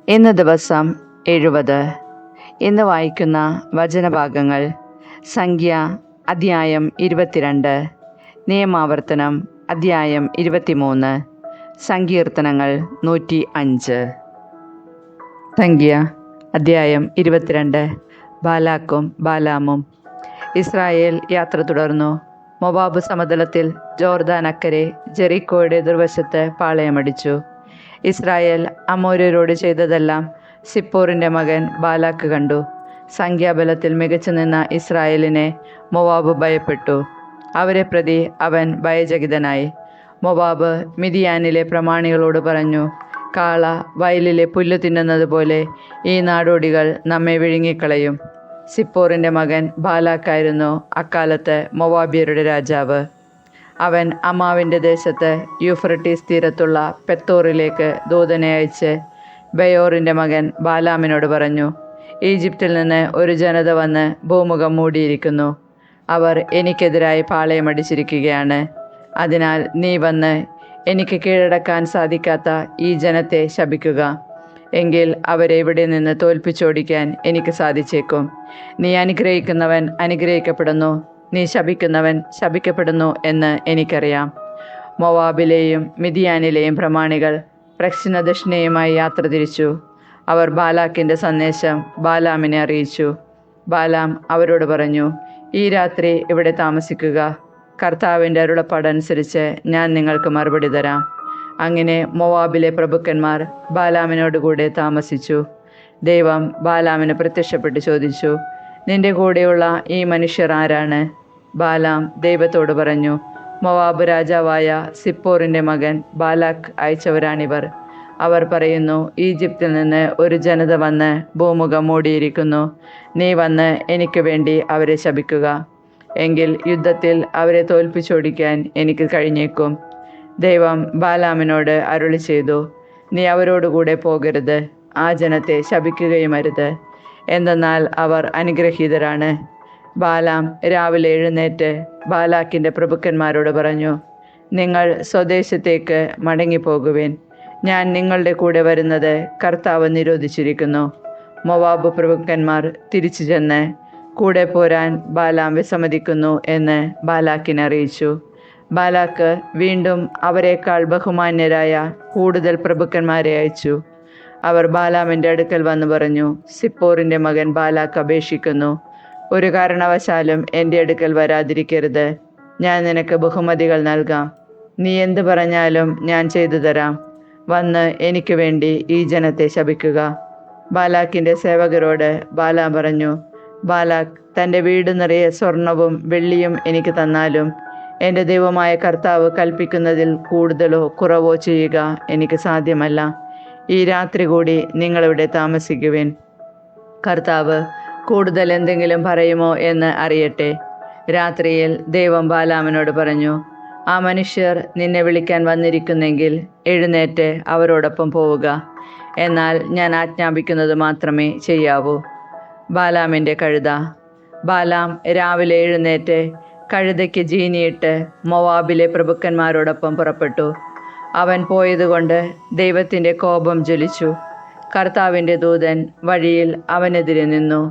ഇന്ന് ദിവസം 70. ഇന്ന് വായിക്കുന്ന വചനഭാഗങ്ങൾ: സംഖ്യ അധ്യായം 22, നിയമാവർത്തനം അധ്യായം 23, സങ്കീർത്തനങ്ങൾ 105. സംഖ്യ അധ്യായം 22. ബാലാക്കും ബാലാമും. ഇസ്രായേൽ യാത്ര തുടർന്നു. മൊവാബ് സമതലത്തിൽ ജോർദാൻ അക്കരെ ജെറിക്കോയുടെ എതിർവശത്ത് പാളയമടിച്ചു. ഇസ്രായേൽ അമോര്യരോട് ചെയ്തതെല്ലാം സിപ്പോറിൻ്റെ മകൻ ബാലാക്ക് കണ്ടു. സംഖ്യാബലത്തിൽ മികച്ചു നിന്ന ഇസ്രായേലിനെ മൊവാബ് ഭയപ്പെട്ടു. അവരെ പ്രതി അവൻ ഭയചകിതനായി. മൊവാബ് മിദിയാനിലെ പ്രമാണികളോട് പറഞ്ഞു, കാള വയലിലെ പുല്ല് തിന്നുന്നത് പോലെ ഈ നാടോടികൾ നമ്മെ വിഴുങ്ങിക്കളയും. സിപ്പോറിൻ്റെ മകൻ ബാലാക്കായിരുന്നു അക്കാലത്ത് മൊവാബ്യരുടെ രാജാവ്. അവൻ അമ്മാവിൻ്റെ ദേശത്ത് യൂഫ്രട്ടീസ് തീരത്തുള്ള പെത്തോറിലേക്ക് ദൂതനെ അയച്ച് ബെയോറിൻ്റെ മകൻ ബാലാമിനോട് പറഞ്ഞു, ഈജിപ്തിൽ നിന്ന് ഒരു ജനത വന്ന് ഭൂമുഖം മൂടിയിരിക്കുന്നു. അവർ എനിക്കെതിരായി പാളയമടിച്ചിരിക്കുകയാണ്. അതിനാൽ നീ വന്ന് എനിക്ക് കീഴടക്കാൻ സാധിക്കാത്ത ഈ ജനത്തെ ശപിക്കുക. എങ്കിൽ അവരെ ഇവിടെ നിന്ന് തോൽപ്പിച്ചോടിക്കാൻ എനിക്ക് സാധിച്ചേക്കും. നീ അനുഗ്രഹിക്കുന്നവൻ അനുഗ്രഹിക്കപ്പെടുന്നു, നീ ശപിക്കുന്നവൻ ശപിക്കപ്പെടുന്നു എന്ന് എനിക്കറിയാം. മൊവാബിലെയും മിദിയാനിലെയും പ്രമാണികൾ പ്രശ്നദക്ഷിണയുമായി യാത്ര തിരിച്ചു. അവർ ബാലാക്കിൻ്റെ സന്ദേശം ബാലാമിനെ അറിയിച്ചു. ബാലാം അവരോട് പറഞ്ഞു, ഈ രാത്രി ഇവിടെ താമസിക്കുക. കർത്താവിൻ്റെ അരുളപ്പാടനുസരിച്ച് ഞാൻ നിങ്ങൾക്ക് മറുപടി തരാം. അങ്ങനെ മൊവാബിലെ പ്രഭുക്കന്മാർ ബാലാമിനോടുകൂടെ താമസിച്ചു. ദൈവം ബാലാമിന് പ്രത്യക്ഷപ്പെട്ട് ചോദിച്ചു, നിന്റെ കൂടെയുള്ള ഈ മനുഷ്യർ ആരാണ്? ബാലാം ദൈവത്തോട് പറഞ്ഞു, മൊവാബ് രാജാവായ സിപ്പോറിൻ്റെ മകൻ ബാലാക്ക് അയച്ചവരാണിവർ. അവർ പറയുന്നു, ഈജിപ്തിൽ നിന്ന് ഒരു ജനത വന്ന് ഭൂമുഖം മൂടിയിരിക്കുന്നു. നീ വന്ന് എനിക്ക് വേണ്ടി അവരെ ശപിക്കുക. എങ്കിൽ യുദ്ധത്തിൽ അവരെ തോൽപ്പിച്ചോടിക്കാൻ എനിക്ക് കഴിഞ്ഞേക്കും. ദൈവം ബാലാമിനോട് അരുളി ചെയ്തു, നീ അവരോടുകൂടെ പോകരുത്, ആ ജനത്തെ ശപിക്കുകയുമരുത്, എന്തെന്നാൽ അവർ അനുഗ്രഹീതരാണ്. ബാലാം രാവിലെ എഴുന്നേറ്റ് ബാലാക്കിൻ്റെ പ്രഭുക്കന്മാരോട് പറഞ്ഞു, നിങ്ങൾ സ്വദേശത്തേക്ക് മടങ്ങിപ്പോകുവിൻ. ഞാൻ നിങ്ങളുടെ കൂടെ വരുന്നത് കർത്താവ് നിരോധിച്ചിരിക്കുന്നു. മൊവാബ് പ്രഭുക്കന്മാർ തിരിച്ചു ചെന്ന് കൂടെ പോരാൻ ബാലാം വിസമ്മതിക്കുന്നു എന്ന് ബാലാക്കിനെ അറിയിച്ചു. ബാലാക്ക് വീണ്ടും അവരെക്കാൾ ബഹുമാന്യരായ കൂടുതൽ പ്രഭുക്കന്മാരെ അയച്ചു. അവർ ബാലാമിൻ്റെ അടുക്കൽ വന്നു പറഞ്ഞു, സിപ്പോറിൻ്റെ മകൻ ബാലാക്ക് അപേക്ഷിക്കുന്നു, ഒരു കാരണവശാലും എൻ്റെ അടുക്കൽ വരാതിരിക്കരുത്. ഞാൻ നിനക്ക് ബഹുമതികൾ നൽകാം. നീ എന്ത് പറഞ്ഞാലും ഞാൻ ചെയ്തു തരാം. വന്ന് എനിക്ക് വേണ്ടി ഈ ജനത്തെ ശപിക്കുക. ബാലാക്കിൻ്റെ സേവകരോട് ബാലാം പറഞ്ഞു, ബാലാക്ക് തൻ്റെ വീട് നിറയെ സ്വർണവും വെള്ളിയും എനിക്ക് തന്നാലും എൻ്റെ ദൈവമായ കർത്താവ് കൽപ്പിക്കുന്നതിൽ കൂടുതലോ കുറവോ ചെയ്യുക എനിക്ക് സാധ്യമല്ല. ഈ രാത്രി കൂടി നിങ്ങളിവിടെ താമസിക്കുവിൻ. കർത്താവ് കൂടുതൽ എന്തെങ്കിലും പറയുമോ എന്ന് അറിയട്ടെ. രാത്രിയിൽ ദൈവം ബാലാമിനോട് പറഞ്ഞു, ആ മനുഷ്യർ നിന്നെ വിളിക്കാൻ വന്നിരിക്കുന്നെങ്കിൽ എഴുന്നേറ്റ് അവരോടൊപ്പം പോവുക. എന്നാൽ ഞാൻ ആജ്ഞാപിക്കുന്നത് മാത്രമേ ചെയ്യാവൂ. ബാലാമിൻ്റെ കഴുത. ബാലാം രാവിലെ എഴുന്നേറ്റ് കഴുതയ്ക്ക് ജീനിയിട്ട് മൊവാബിലെ പ്രഭുക്കന്മാരോടൊപ്പം പുറപ്പെട്ടു. അവൻ പോയതുകൊണ്ട് ദൈവത്തിൻ്റെ കോപം ജ്വലിച്ചു. കർത്താവിൻ്റെ ദൂതൻ വഴിയിൽ അവനെതിരെ നിന്നു.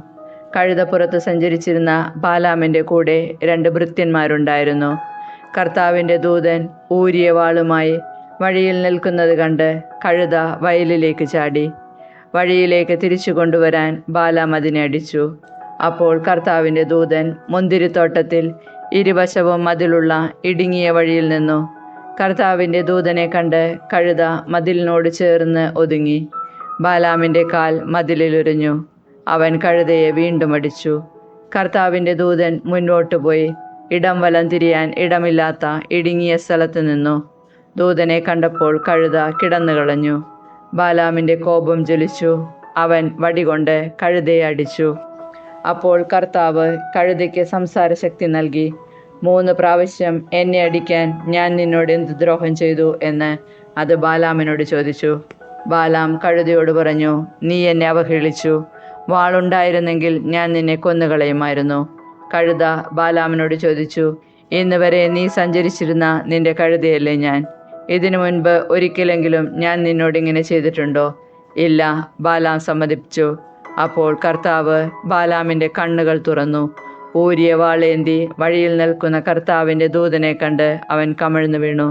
കഴുതപ്പുറത്ത് സഞ്ചരിച്ചിരുന്ന ബാലാമിൻ്റെ കൂടെ 2 ഭൃത്യന്മാരുണ്ടായിരുന്നു. കർത്താവിൻ്റെ ദൂതൻ ഊരിയ വാളുമായി വഴിയിൽ നിൽക്കുന്നത് കണ്ട് കഴുത വയലിലേക്ക് ചാടി. വഴിയിലേക്ക് തിരിച്ചു കൊണ്ടുവരാൻ ബാലാം അതിനെ അടിച്ചു. അപ്പോൾ കർത്താവിൻ്റെ ദൂതൻ മുന്തിരിത്തോട്ടത്തിൽ ഇരുവശവും മതിലുള്ള ഇടുങ്ങിയ വഴിയിൽ നിന്നു. കർത്താവിൻ്റെ ദൂതനെ കണ്ട് കഴുത മതിലിനോട് ചേർന്ന് ഒതുങ്ങി. ബാലാമിൻ്റെ കാൽ മതിലിലുരഞ്ഞു. അവൻ കഴുതയെ വീണ്ടും അടിച്ചു. കർത്താവിൻ്റെ ദൂതൻ മുന്നോട്ട് പോയി ഇടം വലം തിരിയാൻ ഇടമില്ലാത്ത ഇടുങ്ങിയ സ്ഥലത്ത് നിന്നു. ദൂതനെ കണ്ടപ്പോൾ കഴുത കിടന്നുകളഞ്ഞു. ബാലാമിൻ്റെ കോപം ജ്വലിച്ചു. അവൻ വടികൊണ്ട് കഴുതയെ അടിച്ചു. അപ്പോൾ കർത്താവ് കഴുതയ്ക്ക് സംസാരശക്തി നൽകി. 3 പ്രാവശ്യം എന്നെ അടിക്കാൻ ഞാൻ നിന്നോട് എന്ത് ദ്രോഹം ചെയ്തു എന്ന് അത് ബാലാമിനോട് ചോദിച്ചു. ബാലാം കഴുതയോട് പറഞ്ഞു, നീ എന്നെ അവഹേളിച്ചു. വാളുണ്ടായിരുന്നെങ്കിൽ ഞാൻ നിന്നെ കൊന്നുകളയുമായിരുന്നു. കഴുത ബാലാമിനോട് ചോദിച്ചു, ഇന്ന് വരെ നീ സഞ്ചരിച്ചിരുന്ന നിന്റെ കഴുതയല്ലേ ഞാൻ? ഇതിനു മുൻപ് ഒരിക്കലെങ്കിലും ഞാൻ നിന്നോടിങ്ങനെ ചെയ്തിട്ടുണ്ടോ? ഇല്ല, ബാലാം സമ്മതിച്ചു. അപ്പോൾ കർത്താവ് ബാലാമിൻ്റെ കണ്ണുകൾ തുറന്നു. ഊരിയ വാളേന്തി വഴിയിൽ നിൽക്കുന്ന കർത്താവിൻ്റെ ദൂതനെ കണ്ട് അവൻ കമിഴ്ന്നു വീണു.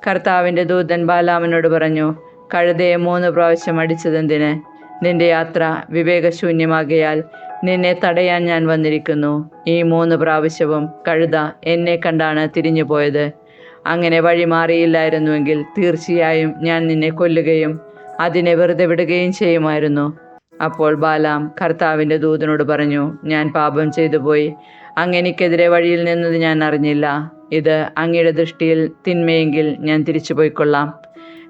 കർത്താവിൻ്റെ ദൂതൻ ബാലാമിനോട് പറഞ്ഞു, കഴുതയെ 3 പ്രാവശ്യം അടിച്ചതെന്തിന്? നിന്റെ യാത്ര വിവേകശൂന്യമാകയാൽ നിന്നെ തടയാൻ ഞാൻ വന്നിരിക്കുന്നു. ഈ 3 പ്രാവശ്യവും കഴുത എന്നെ കണ്ടാണ് തിരിഞ്ഞു പോയത്. അങ്ങനെ വഴി മാറിയില്ലായിരുന്നുവെങ്കിൽ തീർച്ചയായും ഞാൻ നിന്നെ കൊല്ലുകയും അതിനെ വെറുതെ വിടുകയും ചെയ്യുമായിരുന്നു. അപ്പോൾ ബാലാം കർത്താവിൻ്റെ ദൂതനോട് പറഞ്ഞു, ഞാൻ പാപം ചെയ്തു പോയി. അങ്ങനെക്കെതിരെ വഴിയിൽ നിന്നത് ഞാൻ അറിഞ്ഞില്ല. ഇത് അങ്ങയുടെ ദൃഷ്ടിയിൽ തിന്മയെങ്കിൽ ഞാൻ തിരിച്ചു പോയിക്കൊള്ളാം.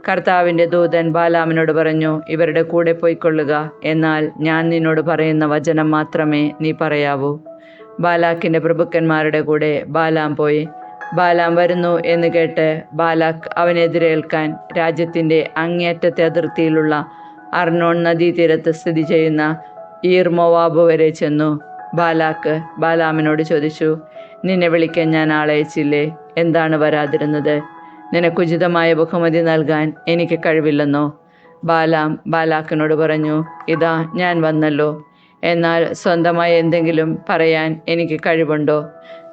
കർത്താവിൻ്റെ ദൂതൻ ബാലാമിനോട് പറഞ്ഞു, ഇവരുടെ കൂടെ പോയിക്കൊള്ളുക. എന്നാൽ ഞാൻ നിന്നോട് പറയുന്ന വചനം മാത്രമേ നീ പറയാവൂ. ബാലാക്കിൻ്റെ പ്രഭുക്കന്മാരുടെ കൂടെ ബാലാം പോയി. ബാലാം വരുന്നു എന്ന് കേട്ട് ബാലാക്ക് അവനെതിരേൽക്കാൻ രാജ്യത്തിൻ്റെ അങ്ങേയറ്റത്തെ അതിർത്തിയിലുള്ള അർണോൺ നദീതീരത്ത് സ്ഥിതി ചെയ്യുന്ന ഈർ മോവാബ് വരെ ചെന്നു. ബാലാക്ക് ബാലാമിനോട് ചോദിച്ചു, നിന്നെ വിളിക്കാൻ ഞാൻ ആളയച്ചില്ലേ? എന്താണ് വരാതിരുന്നത്? നിനക്കുചിതമായ ബഹുമതി നൽകാൻ എനിക്ക് കഴിവില്ലെന്നോ? ബാലാം ബാലാക്കിനോട് പറഞ്ഞു, ഇതാ ഞാൻ വന്നല്ലോ. എന്നാൽ സ്വന്തമായി എന്തെങ്കിലും പറയാൻ എനിക്ക് കഴിവുണ്ടോ?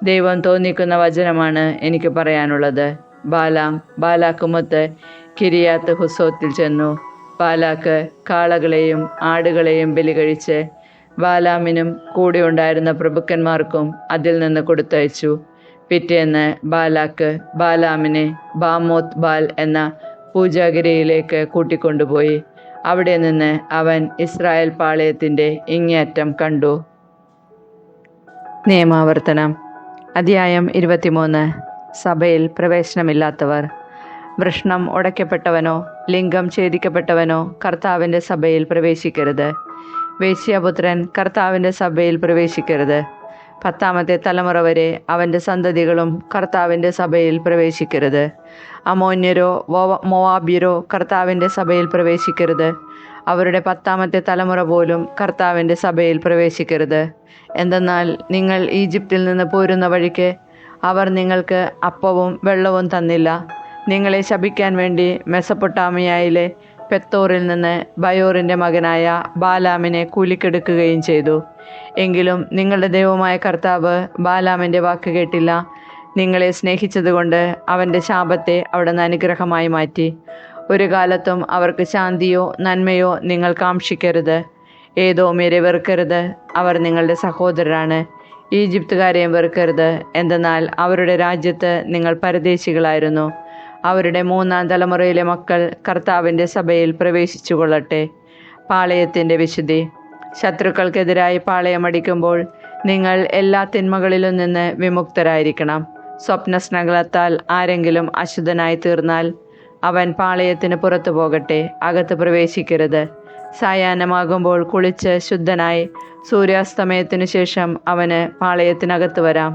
ദൈവം തോന്നിക്കുന്ന വചനമാണ് എനിക്ക് പറയാനുള്ളത്. ബാലാം ബാലാക്കുമൊത്ത് കിരിയാത്ത് ഹുസോത്തിൽ ചെന്നു. ബാലാക്ക് കാളകളെയും ആടുകളെയും ബലി കഴിച്ച് ബാലാമിനും കൂടെ ഉണ്ടായിരുന്ന പ്രഭുക്കന്മാർക്കും അതിൽ നിന്ന് കൊടുത്തയച്ചു. പിറ്റേന്ന് ബാലാക്ക് ബാലാമിനെ ബാമോത്ത് ബാൽ എന്ന പൂജാഗിരിയിലേക്ക് കൂട്ടിക്കൊണ്ടുപോയി. അവിടെ നിന്ന് അവൻ ഇസ്രായേൽ പാളയത്തിൻ്റെ ഇങ്ങേയറ്റം കണ്ടു. നിയമാവർത്തനം അധ്യായം 23. സഭയിൽ പ്രവേശനമില്ലാത്തവർ. വൃഷ്ണം ഉടയ്ക്കപ്പെട്ടവനോ ലിംഗം ഛേദിക്കപ്പെട്ടവനോ കർത്താവിൻ്റെ സഭയിൽ പ്രവേശിക്കരുത്. വേശ്യാപുത്രൻ കർത്താവിൻ്റെ സഭയിൽ പ്രവേശിക്കരുത്. 10ാമത്തെ തലമുറ വരെ അവൻ്റെ സന്തതികളും കർത്താവിൻ്റെ സഭയിൽ പ്രവേശിക്കരുത്. അമോന്യരോ മോവാബ്യരോ കർത്താവിൻ്റെ സഭയിൽ പ്രവേശിക്കരുത്. അവരുടെ 10ാമത്തെ തലമുറ പോലും കർത്താവിൻ്റെ സഭയിൽ പ്രവേശിക്കരുത്. എന്തെന്നാൽ നിങ്ങൾ ഈജിപ്തിൽ നിന്ന് പോരുന്ന വഴിക്ക് അവർ നിങ്ങൾക്ക് അപ്പവും വെള്ളവും തന്നില്ല. നിങ്ങളെ ശപിക്കാൻ വേണ്ടി മെസൊപ്പൊട്ടാമിയയിലെ പെത്തോറിൽ നിന്ന് ബയോറിൻ്റെ മകനായ ബാലാമിനെ കൂലിക്കെടുക്കുകയും ചെയ്തു. എങ്കിലും നിങ്ങളുടെ ദൈവമായ കർത്താവ് ബാലാമിൻ്റെ വാക്ക് കേട്ടില്ല. നിങ്ങളെ സ്നേഹിച്ചതുകൊണ്ട് അവൻ്റെ ശാപത്തെ അവിടുന്ന് അനുഗ്രഹമായി മാറ്റി. ഒരു കാലത്തും അവർക്ക് ശാന്തിയോ നന്മയോ നിങ്ങൾ കാക്ഷിക്കരുത്. ഏദോമ്യരെ വെറുക്കരുത്, അവർ നിങ്ങളുടെ സഹോദരരാണ്. ഈജിപ്തുകാരെയും വെറുക്കരുത്, എന്തെന്നാൽ അവരുടെ രാജ്യത്ത് നിങ്ങൾ പരദേശികളായിരുന്നു. അവരുടെ 3ാം തലമുറയിലെ മക്കൾ കർത്താവിൻ്റെ സഭയിൽ പ്രവേശിച്ചു കൊള്ളട്ടെ. പാളയത്തിൻ്റെ വിശുദ്ധി. ശത്രുക്കൾക്കെതിരായി പാളയമടിക്കുമ്പോൾ നിങ്ങൾ എല്ലാ തിന്മകളിലും നിന്ന് വിമുക്തരായിരിക്കണം. സ്വപ്നസ്നഗ്നത്താൽ ആരെങ്കിലും അശുദ്ധനായി തീർന്നാൽ അവൻ പാളയത്തിന് പുറത്തു പോകട്ടെ, അകത്ത് പ്രവേശിക്കരുത്. സായാഹ്നമാകുമ്പോൾ കുളിച്ച് ശുദ്ധനായി സൂര്യാസ്തമയത്തിനു ശേഷം അവന് പാളയത്തിനകത്ത് വരാം.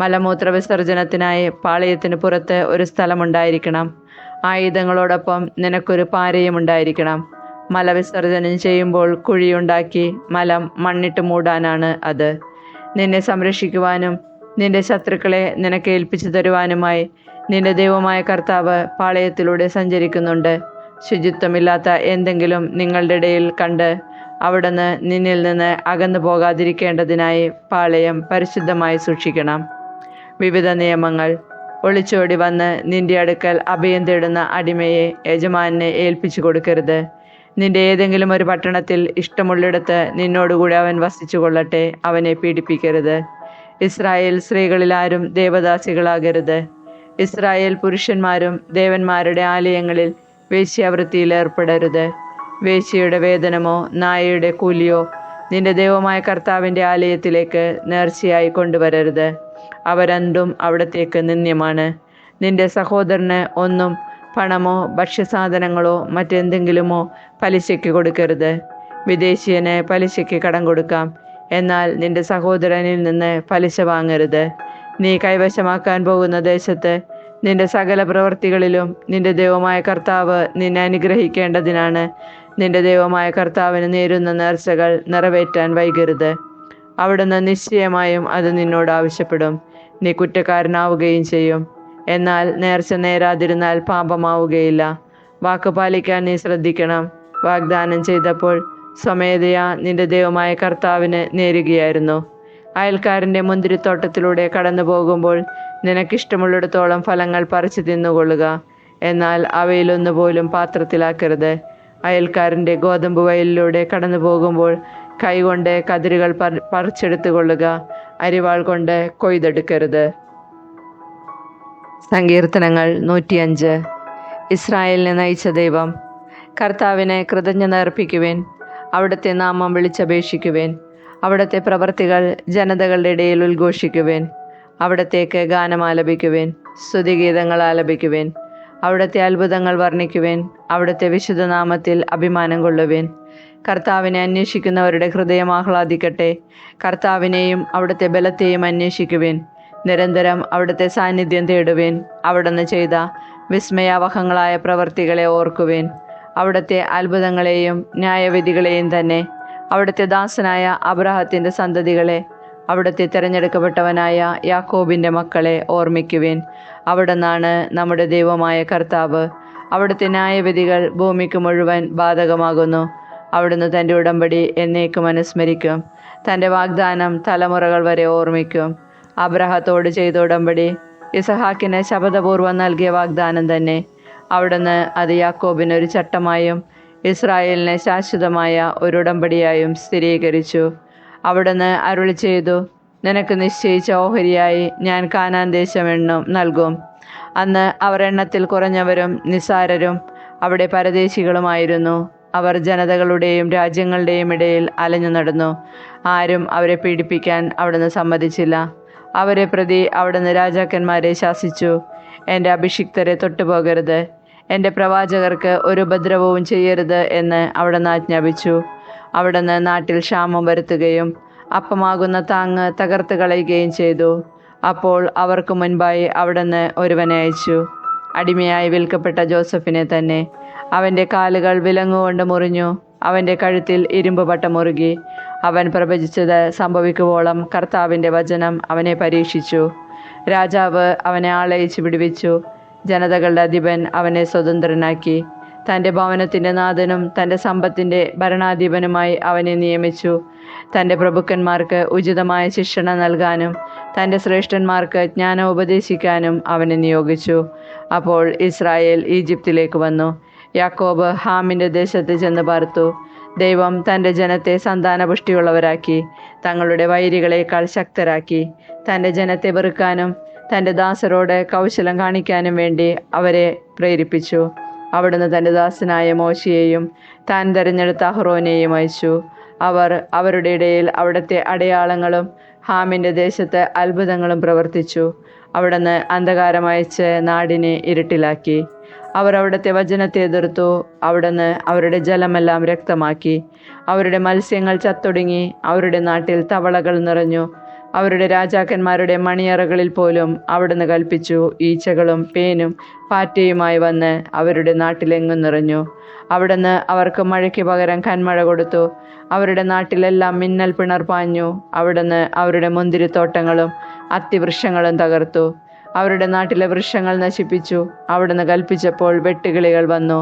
മലമൂത്ര വിസർജനത്തിനായി പാളയത്തിന് പുറത്ത് ഒരു സ്ഥലമുണ്ടായിരിക്കണം. ആയുധങ്ങളോടൊപ്പം നിനക്കൊരു പാരയും ഉണ്ടായിരിക്കണം. മലവിസർജനം ചെയ്യുമ്പോൾ കുഴിയുണ്ടാക്കി മലം മണ്ണിട്ട് മൂടാനാണ് അത്. നിന്നെ സംരക്ഷിക്കുവാനും നിന്റെ ശത്രുക്കളെ നിനക്ക് ഏൽപ്പിച്ചു തരുവാനുമായി നിന്റെ ദൈവമായ കർത്താവ് പാളയത്തിലൂടെ സഞ്ചരിക്കുന്നുണ്ട്. ശുചിത്വമില്ലാത്ത എന്തെങ്കിലും നിങ്ങളുടെ ഇടയിൽ കണ്ട് അവിടുന്ന് നിന്നിൽ നിന്ന് അകന്നു പോകാതിരിക്കേണ്ടതിനായി പാളയം പരിശുദ്ധമായി സൂക്ഷിക്കണം. വിവിധ നിയമങ്ങൾ. ഒളിച്ചോടി വന്ന് നിന്റെ അടുക്കൽ അഭയം തേടുന്ന അടിമയെ യജമാനെ ഏൽപ്പിച്ചു കൊടുക്കരുത്. നിന്റെ ഏതെങ്കിലും ഒരു പട്ടണത്തിൽ ഇഷ്ടമുള്ളിടത്ത് നിന്നോടുകൂടി അവൻ വസിച്ചു കൊള്ളട്ടെ, അവനെ പീഡിപ്പിക്കരുത്. ഇസ്രായേൽ സ്ത്രീകളിൽ ആരും ദേവദാസികളാകരുത്. ഇസ്രായേൽ പുരുഷന്മാരും ദേവന്മാരുടെ ആലയങ്ങളിൽ വേശ്യാവൃത്തിയിൽ ഏർപ്പെടരുത്. വേശ്യയുടെ വേതനമോ നായയുടെ കൂലിയോ നിന്റെ ദൈവമായ കർത്താവിൻ്റെ ആലയത്തിലേക്ക് നേർച്ചയായി കൊണ്ടുവരരുത്. അവ രണ്ടും അവിടത്തേക്ക് നിന്ദ്യമാണ്. നിന്റെ സഹോദരന് ഒന്നും പണമോ ഭക്ഷ്യസാധനങ്ങളോ മറ്റെന്തെങ്കിലുമോ പലിശയ്ക്ക് കൊടുക്കരുത്. വിദേശീയന് പലിശയ്ക്ക് കടം കൊടുക്കാം, എന്നാൽ നിന്റെ സഹോദരനിൽ നിന്ന് പലിശ വാങ്ങരുത്. നീ കൈവശമാക്കാൻ പോകുന്ന ദേശത്ത് നിന്റെ സകല പ്രവൃത്തികളിലും നിന്റെ ദൈവമായ കർത്താവ് നിന്നെ അനുഗ്രഹിക്കേണ്ടതിനാണ് നിന്റെ ദൈവമായ കർത്താവിന് നേരുന്ന നേർച്ചകൾ നിറവേറ്റാൻ വൈകരുത്. അവിടുന്ന് നിശ്ചയമായും അത് നിന്നോട് ആവശ്യപ്പെടും. നീ കുറ്റക്കാരനാവുകയും ചെയ്യും. എന്നാൽ നേർച്ച നേരാതിരുന്നാൽ പാപമാവുകയില്ല. വാക്ക് പാലിക്കാൻ നീ ശ്രദ്ധിക്കണം. വാഗ്ദാനം ചെയ്തപ്പോൾ സ്വമേധയാ നിന്റെ ദൈവമായ കർത്താവിന് നേരുകയായിരുന്നു. അയൽക്കാരൻ്റെ മുന്തിരിത്തോട്ടത്തിലൂടെ കടന്നു പോകുമ്പോൾ നിനക്കിഷ്ടമുള്ളിടത്തോളം ഫലങ്ങൾ പറിച്ചു തിന്നുകൊള്ളുക. എന്നാൽ അവയിലൊന്നുപോലും പാത്രത്തിലാക്കരുത്. അയൽക്കാരൻ്റെ ഗോതമ്പ് വയലിലൂടെ കടന്നു പോകുമ്പോൾ കൈകൊണ്ട് കതിരുകൾ പറിച്ചെടുത്തു കൊള്ളുക. അരിവാൾ കൊണ്ട് കൊയ്തെടുക്കരുത്. സങ്കീർത്തനങ്ങൾ 105. ഇസ്രായേലിനെ നയിച്ച ദൈവം. കർത്താവിനെ കൃതജ്ഞത അർപ്പിക്കുവിൻ. അവിടുത്തെ നാമം വിളിച്ചപേക്ഷിക്കുവിൻ. അവിടുത്തെ പ്രവർത്തികൾ ജനതകളുടെ ഇടയിൽ ഉദ്ഘോഷിക്കുവിൻ. അവിടത്തേക്ക് ഗാനം ആലപിക്കുവിൻ. സ്തുതിഗീതങ്ങൾ ആലപിക്കുവിൻ. അവിടുത്തെ അത്ഭുതങ്ങൾ വർണ്ണിക്കുവിൻ. അവിടുത്തെ വിശുദ്ധനാമത്തിൽ അഭിമാനം കൊള്ളുവിൻ. കർത്താവിനെ അന്വേഷിക്കുന്നവരുടെ ഹൃദയം ആഹ്ലാദിക്കട്ടെ. കർത്താവിനെയും അവിടുത്തെ ബലത്തെയും അന്വേഷിക്കുവിൻ. നിരന്തരം അവിടുത്തെ സാന്നിധ്യം തേടുവിൻ. അവിടുന്ന് ചെയ്ത വിസ്മയാവഹങ്ങളായ പ്രവർത്തികളെ ഓർക്കുവിൻ. അവിടുത്തെ അത്ഭുതങ്ങളെയും ന്യായവിധികളെയും തന്നെ. അവിടുത്തെ ദാസനായ അബ്രാഹത്തിൻ്റെ സന്തതികളെ, അവിടുത്തെ തിരഞ്ഞെടുക്കപ്പെട്ടവനായ യാക്കോബിൻ്റെ മക്കളെ ഓർമ്മിക്കുവിൻ. അവിടുന്നാണ് നമ്മുടെ ദൈവമായ കർത്താവ്. അവിടുത്തെ ന്യായവിധികൾ ഭൂമിക്ക് മുഴുവൻ ബാധകമാകുന്നു. അവിടുന്ന് തൻ്റെ ഉടമ്പടി എന്നേക്കും അനുസ്മരിക്കും. തൻ്റെ വാഗ്ദാനം തലമുറകൾ വരെ ഓർമ്മിക്കും. അബ്രാഹത്തോട് ചെയ്ത ഉടമ്പടി ഇസഹാക്കിന് ശപഥപൂർവ്വം നൽകിയ വാഗ്ദാനം തന്നെ. അവിടുന്ന് അത് യാക്കോബിന് ഒരു ചട്ടമായും ഇസ്രായേലിന് ശാശ്വതമായ ഒരു ഉടമ്പടിയായും സ്ഥിരീകരിച്ചു. അവിടുന്ന് അരുളി ചെയ്തു, നിനക്ക് നിശ്ചയിച്ച ഓഹരിയായി ഞാൻ കാനാൻ ദേശം നൽകും. അന്ന് അവർ എണ്ണത്തിൽ കുറഞ്ഞവരും നിസ്സാരരും അവിടെ പരദേശികളുമായിരുന്നു. അവർ ജനതകളുടെയും രാജ്യങ്ങളുടെയും ഇടയിൽ അലഞ്ഞു നടന്നു. ആരും അവരെ പീഡിപ്പിക്കാൻ അവിടുന്ന് സമ്മതിച്ചില്ല. അവരെ പ്രതി അവിടുന്ന് രാജാക്കന്മാരെ ശാസിച്ചു. എൻ്റെ അഭിഷിക്തരെ തൊട്ടുപോകരുത്, എൻ്റെ പ്രവാചകർക്ക് ഒരു ഉപദ്രവവും ചെയ്യരുത് എന്ന് അവിടുന്ന് ആജ്ഞാപിച്ചു. അവിടുന്ന് നാട്ടിൽ ക്ഷാമം വരുത്തുകയും അപ്പമാകുന്ന താങ്ങ് തകർത്ത് കളയുകയും ചെയ്തു. അപ്പോൾ അവർക്ക് മുൻപായി അവിടുന്ന് ഒരുവനെ അയച്ചു, അടിമയായി വിൽക്കപ്പെട്ട ജോസഫിനെ തന്നെ. അവൻ്റെ കാലുകൾ വിലങ്ങുകൊണ്ട് മുറിഞ്ഞു, അവൻ്റെ കഴുത്തിൽ ഇരുമ്പ് പട്ട മുറുകി. അവൻ പ്രവചിച്ചത് സംഭവിക്കുവോളം കർത്താവിൻ്റെ വചനം അവനെ പരീക്ഷിച്ചു. രാജാവ് അവനെ ആളയച്ച് വിടുവിച്ചു. ജനതകളുടെ അധിപൻ അവനെ സ്വതന്ത്രനാക്കി. തൻ്റെ ഭവനത്തിൻ്റെ നാഥനും തൻ്റെ സമ്പത്തിൻ്റെ ഭരണാധിപനുമായി അവനെ നിയമിച്ചു. തൻ്റെ പ്രഭുക്കന്മാർക്ക് ഉചിതമായ ശിക്ഷണ നൽകാനും തൻ്റെ ശ്രേഷ്ഠന്മാർക്ക് ജ്ഞാനം ഉപദേശിക്കാനും അവനെ നിയോഗിച്ചു. അപ്പോൾ ഇസ്രായേൽ ഈജിപ്തിലേക്ക് വന്നു. യാക്കോബ് ഹാമിൻ്റെ ദേശത്ത് ചെന്ന് പാർത്തു. ദൈവം തൻ്റെ ജനത്തെ സന്താനപുഷ്ടിയുള്ളവരാക്കി തങ്ങളുടെ വൈരികളേക്കാൾ ശക്തരാക്കി. തൻ്റെ ജനത്തെ വെറുക്കാനും തൻ്റെ ദാസരോട് കൗശലം കാണിക്കാനും വേണ്ടി അവരെ പ്രേരിപ്പിച്ചു. അവിടുന്ന് തൻ്റെ ദാസനായ മോശയെയും താൻ തിരഞ്ഞെടുത്ത അഹ്റോനെയും അയച്ചു. അവർ അവരുടെ ഇടയിൽ അവിടുത്തെ അടയാളങ്ങളും ഹാമിൻ്റെ ദേശത്ത് അത്ഭുതങ്ങളും പ്രവർത്തിച്ചു. അവിടുന്ന് അന്ധകാരം അയച്ച് നാടിനെ ഇരുട്ടിലാക്കി. അവർ അവിടുത്തെ വചനത്തെ എതിർത്തു. അവിടുന്ന് അവരുടെ ജലമെല്ലാം രക്തമാക്കി. അവരുടെ മത്സ്യങ്ങൾ ചത്തൊടുങ്ങി. അവരുടെ നാട്ടിൽ തവളകൾ നിറഞ്ഞു. അവരുടെ രാജാക്കന്മാരുടെ മണിയറകളിൽ പോലും അവിടുന്ന് കൽപ്പിച്ചു. ഈച്ചകളും പേനും പാറ്റയുമായി വന്ന് അവരുടെ നാട്ടിലെങ്ങും നിറഞ്ഞു. അവിടുന്ന് അവർക്ക് മഴയ്ക്ക് പകരം കന്മഴ കൊടുത്തു. അവരുടെ നാട്ടിലെല്ലാം മിന്നൽ പിണർ പാഞ്ഞു. അവിടുന്ന് അവരുടെ മുന്തിരിത്തോട്ടങ്ങളും അത്തിവൃക്ഷങ്ങളും തകർത്തു. അവരുടെ നാട്ടിലെ വൃക്ഷങ്ങൾ നശിപ്പിച്ചു. അവിടുന്ന് കൽപ്പിച്ചപ്പോൾ വെട്ടുകിളികൾ വന്നു.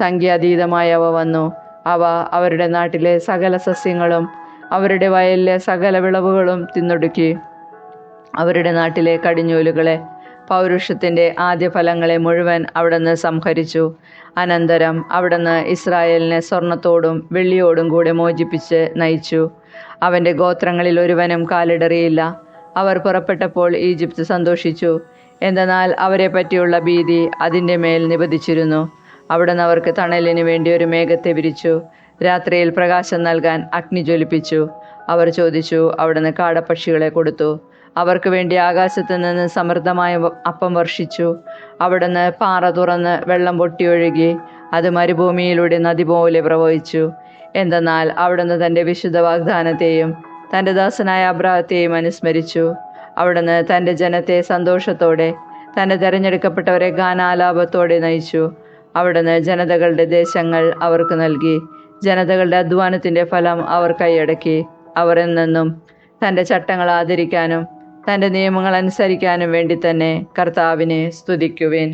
സംഖ്യാതീതമായ അവ വന്നു. അവ അവരുടെ നാട്ടിലെ സകല സസ്യങ്ങളും അവരുടെ വയലിലെ സകല വിളവുകളും തിന്നൊടുക്കി. അവരുടെ നാട്ടിലെ കടിഞ്ഞൂലുകളെ, പൗരുഷത്തിൻ്റെ ആദ്യ ഫലങ്ങളെ മുഴുവൻ അവിടുന്ന് സംഹരിച്ചു. അനന്തരം അവിടുന്ന് ഇസ്രായേലിനെ സ്വർണത്തോടും വെള്ളിയോടും കൂടെ മോചിപ്പിച്ച് നയിച്ചു. അവൻ്റെ ഗോത്രങ്ങളിൽ ഒരുവനും കാലിടറിയില്ല. അവർ പുറപ്പെട്ടപ്പോൾ ഈജിപ്ത് സന്തോഷിച്ചു. എന്തെന്നാൽ അവരെ പറ്റിയുള്ള ഭീതി അതിൻ്റെ മേൽ നിപതിച്ചിരുന്നു. അവിടുന്ന് അവർക്ക് തണലിന് വേണ്ടി ഒരു മേഘത്തെ വിരിച്ചു. രാത്രിയിൽ പ്രകാശം നൽകാൻ അഗ്നി ജ്വലിപ്പിച്ചു. അവർ ചോദിച്ചു, അവിടുന്ന് കാടപ്പക്ഷികളെ കൊടുത്തു. അവർക്ക് വേണ്ടി ആകാശത്ത് നിന്ന് സമൃദ്ധമായ അപ്പം വർഷിച്ചു. അവിടുന്ന് പാറ തുറന്ന് വെള്ളം പൊട്ടിയൊഴുകി. അത് മരുഭൂമിയിലൂടെ നദി പോലെ പ്രവഹിച്ചു. എന്തെന്നാൽ അവിടുന്ന് തൻ്റെ വിശുദ്ധ വാഗ്ദാനത്തെയും തൻ്റെ ദാസനായ അബ്രാഹത്തെയും അനുസ്മരിച്ചു. അവിടുന്ന് തൻ്റെ ജനത്തെ സന്തോഷത്തോടെ, തൻ്റെ തിരഞ്ഞെടുക്കപ്പെട്ടവരെ ഗാനാലാപത്തോടെ നയിച്ചു. അവിടുന്ന് ജനതകളുടെ ദേശങ്ങൾ അവർക്ക് നൽകി. ജനതകളുടെ അധ്വാനത്തിൻ്റെ ഫലം അവർ കൈയടക്കി. അവർ എന്നെന്നും തൻ്റെ ചട്ടങ്ങൾ ആദരിക്കാനും തൻ്റെ നിയമങ്ങൾ അനുസരിക്കാനും വേണ്ടി തന്നെ കർത്താവിനെ സ്തുതിക്കുവിൻ.